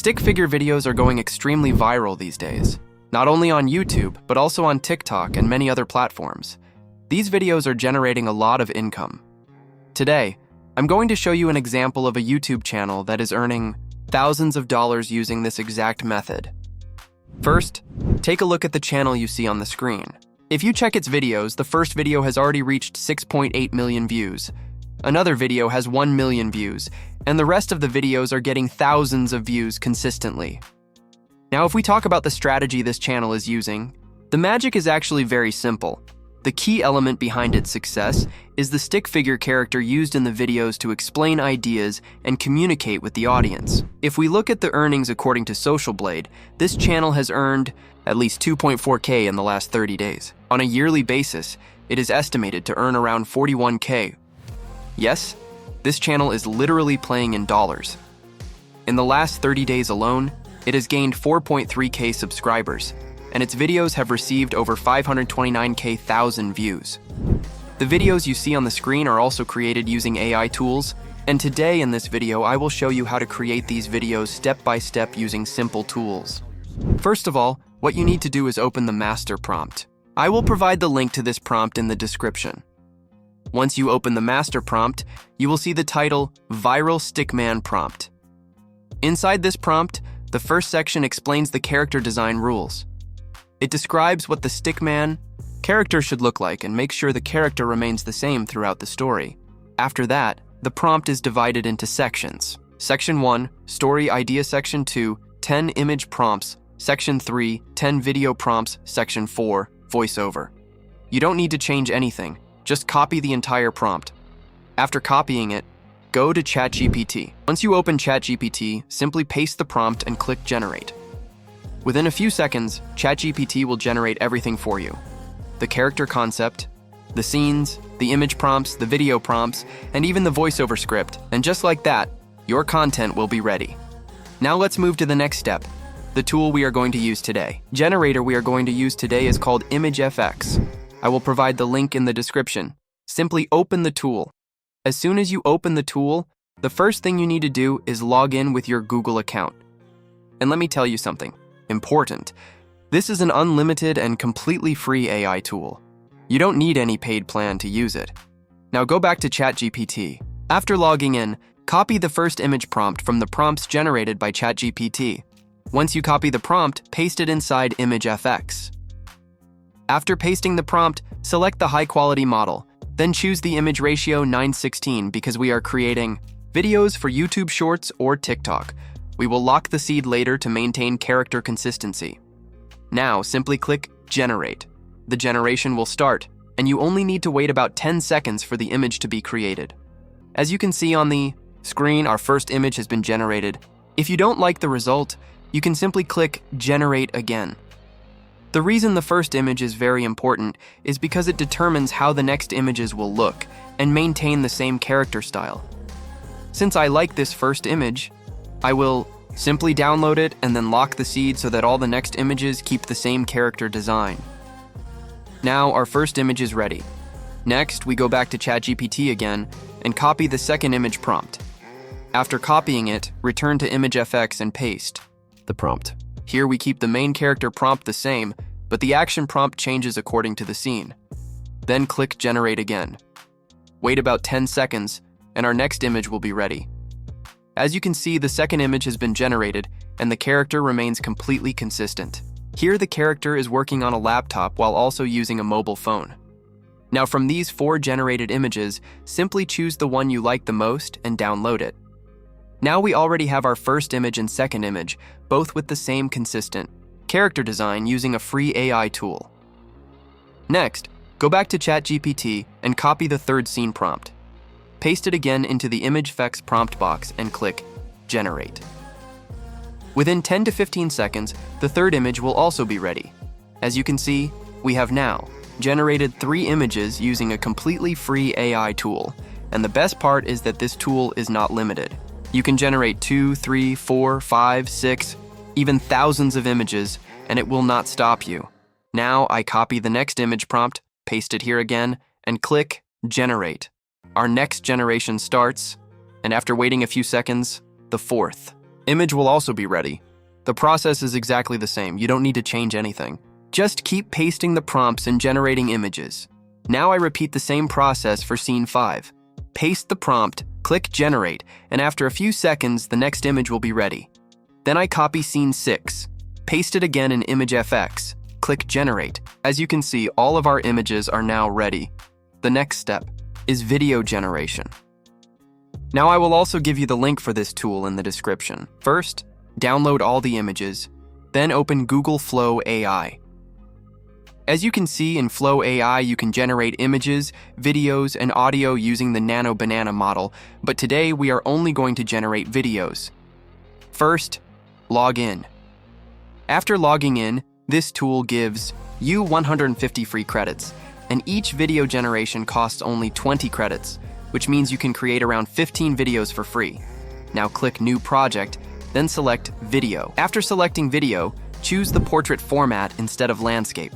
Stick figure videos are going extremely viral these days, not only on YouTube, but also on TikTok and many other platforms. These videos are generating a lot of income. Today, I'm going to show you an example of a YouTube channel that is earning thousands of dollars using this exact method. First, take a look at the channel you see on the screen. If you check its videos, the first video has already reached 6.8 million views. Another video has 1 million views, and the rest of the videos are getting thousands of views consistently. Now, if we talk about the strategy this channel is using, the magic is actually very simple. The key element behind its success is the stick figure character used in the videos to explain ideas and communicate with the audience. If we look at the earnings according to Social Blade, this channel has earned at least 2.4K in the last 30 days. On a yearly basis, it is estimated to earn around 41K. Yes, this channel is literally playing in dollars. In the last 30 days alone, it has gained 4.3K subscribers, and its videos have received over 529,000 views. The videos you see on the screen are also created using AI tools, and today in this video I will show you how to create these videos step by step using simple tools. First of all, what you need to do is open the master prompt. I will provide the link to this prompt in the description. Once you open the master prompt, you will see the title Viral Stickman Prompt. Inside this prompt, the first section explains the character design rules. It describes what the Stickman character should look like and makes sure the character remains the same throughout the story. After that, the prompt is divided into sections. Section 1, Story Idea. Section 2, 10 Image Prompts. Section 3, 10 Video Prompts. Section 4, Voiceover. You don't need to change anything. Just copy the entire prompt. After copying it, go to ChatGPT. Once you open ChatGPT, simply paste the prompt and click Generate. Within a few seconds, ChatGPT will generate everything for you. The character concept, the scenes, the image prompts, the video prompts, and even the voiceover script. And just like that, your content will be ready. Now let's move to the next step, the tool we are going to use today. Generator we are going to use today is called ImageFX. I will provide the link in the description. Simply open the tool. As soon as you open the tool, the first thing you need to do is log in with your Google account. And let me tell you something important. This is an unlimited and completely free AI tool. You don't need any paid plan to use it. Now go back to ChatGPT. After logging in, copy the first image prompt from the prompts generated by ChatGPT. Once you copy the prompt, paste it inside ImageFX. After pasting the prompt, select the high-quality model, then choose the image ratio 9:16 because we are creating videos for YouTube Shorts or TikTok. We will lock the seed later to maintain character consistency. Now, simply click Generate. The generation will start, and you only need to wait about 10 seconds for the image to be created. As you can see on the screen, our first image has been generated. If you don't like the result, you can simply click Generate again. The reason the first image is very important is because it determines how the next images will look and maintain the same character style. Since I like this first image, I will simply download it and then lock the seed so that all the next images keep the same character design. Now our first image is ready. Next, we go back to ChatGPT again and copy the second image prompt. After copying it, return to ImageFX and paste the prompt. Here we keep the main character prompt the same, but the action prompt changes according to the scene. Then click Generate again. Wait about 10 seconds, and our next image will be ready. As you can see, the second image has been generated, and the character remains completely consistent. Here the character is working on a laptop while also using a mobile phone. Now from these 4 generated images, simply choose the one you like the most and download it. Now we already have our first image and second image, both with the same consistent character design using a free AI tool. Next, go back to ChatGPT and copy the third scene prompt. Paste it again into the ImageFX prompt box and click Generate. Within 10 to 15 seconds, the third image will also be ready. As you can see, we have now generated 3 images using a completely free AI tool, and the best part is that this tool is not limited. You can generate 2, 3, 4, 5, 6, even thousands of images, and it will not stop you. Now I copy the next image prompt, paste it here again, and click Generate. Our next generation starts, and after waiting a few seconds, the fourth. Image will also be ready. The process is exactly the same. You don't need to change anything. Just keep pasting the prompts and generating images. Now I repeat the same process for scene 5. Paste the prompt, click generate, and after a few seconds, the next image will be ready. Then I copy scene 6, paste it again in Image FX, click generate. As you can see, all of our images are now ready. The next step is video generation. Now I will also give you the link for this tool in the description. First, download all the images, then open Google Flow AI. As you can see in Flow AI, you can generate images, videos, and audio using the Nano Banana model, but today we are only going to generate videos. First, log in. After logging in, this tool gives you 150 free credits, and each video generation costs only 20 credits, which means you can create around 15 videos for free. Now click New Project, then select Video. After selecting Video, choose the portrait format instead of landscape.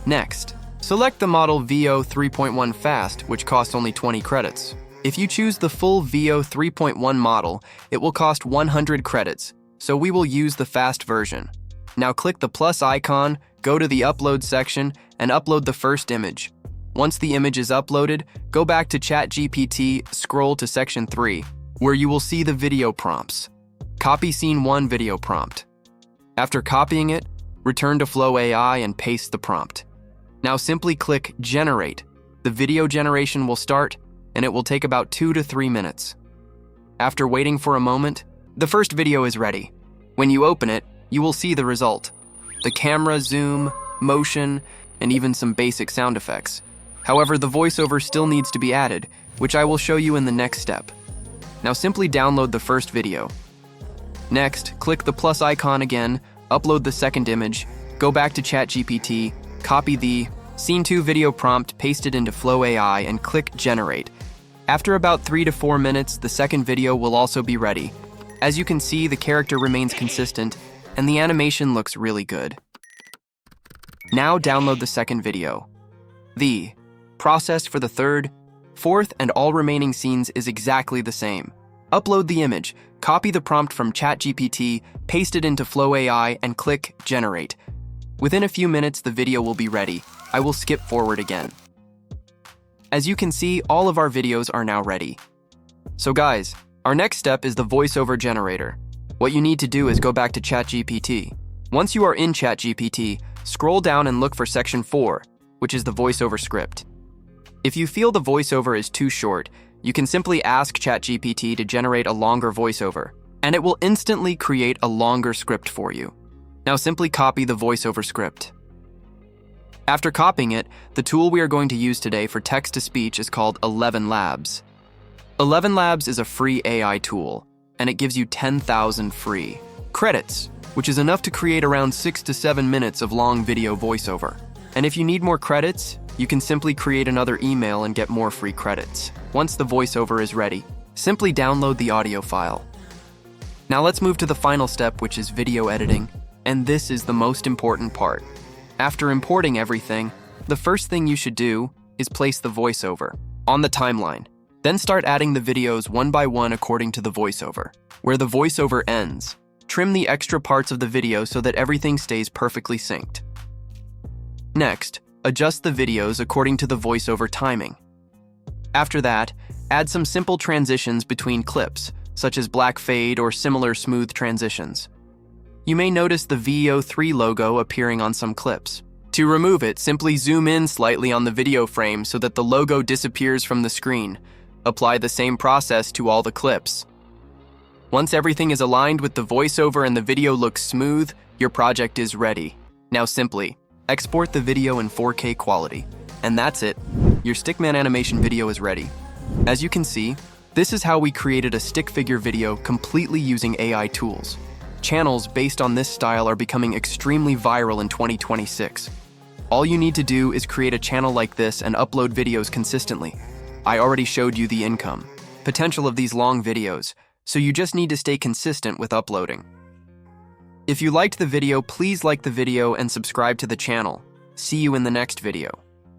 Next, select the model VO 3.1 Fast, which costs only 20 credits. If you choose the full VO 3.1 model, it will cost 100 credits, so we will use the fast version. Now click the plus icon, go to the upload section, and upload the first image. Once the image is uploaded, go back to ChatGPT, scroll to section 3, where you will see the video prompts. Copy scene 1 video prompt. After copying it, return to Flow AI and paste the prompt. Now simply click Generate. The video generation will start, and it will take about 2 to 3 minutes. After waiting for a moment, the first video is ready. When you open it, you will see the result. The camera, zoom, motion, and even some basic sound effects. However, the voiceover still needs to be added, which I will show you in the next step. Now simply download the first video. Next, click the plus icon again, upload the second image, go back to ChatGPT, copy the Scene 2 video prompt, paste it into Flow AI, and click Generate. After about 3 to 4 minutes, the second video will also be ready. As you can see, the character remains consistent, and the animation looks really good. Now download the second video. The process for the third, fourth, and all remaining scenes is exactly the same. Upload the image, copy the prompt from ChatGPT, paste it into Flow AI, and click Generate. Within a few minutes, the video will be ready. I will skip forward again. As you can see, all of our videos are now ready. So guys, our next step is the voiceover generator. What you need to do is go back to ChatGPT. Once you are in ChatGPT, scroll down and look for section 4, which is the voiceover script. If you feel the voiceover is too short, you can simply ask ChatGPT to generate a longer voiceover, and it will instantly create a longer script for you. Now simply copy the voiceover script. After copying it, the tool we are going to use today for text-to-speech is called 11 Labs. 11 Labs is a free AI tool, and it gives you 10,000 free credits, which is enough to create around 6 to 7 minutes of long video voiceover. And if you need more credits, you can simply create another email and get more free credits. Once the voiceover is ready, simply download the audio file. Now let's move to the final step, which is video editing, and this is the most important part. After importing everything, the first thing you should do is place the voiceover on the timeline. Then start adding the videos one by one according to the voiceover. Where the voiceover ends, trim the extra parts of the video so that everything stays perfectly synced. Next, adjust the videos according to the voiceover timing. After that, add some simple transitions between clips, such as black fade or similar smooth transitions. You may notice the VO3 logo appearing on some clips. To remove it, simply zoom in slightly on the video frame so that the logo disappears from the screen. Apply the same process to all the clips. Once everything is aligned with the voiceover and the video looks smooth, your project is ready. Now simply export the video in 4K quality. And that's it. Your Stickman animation video is ready. As you can see, this is how we created a stick figure video completely using AI tools. Channels based on this style are becoming extremely viral in 2026. All you need to do is create a channel like this and upload videos consistently. I already showed you the income potential of these long videos, so you just need to stay consistent with uploading. If you liked the video, please like the video and subscribe to the channel. See you in the next video.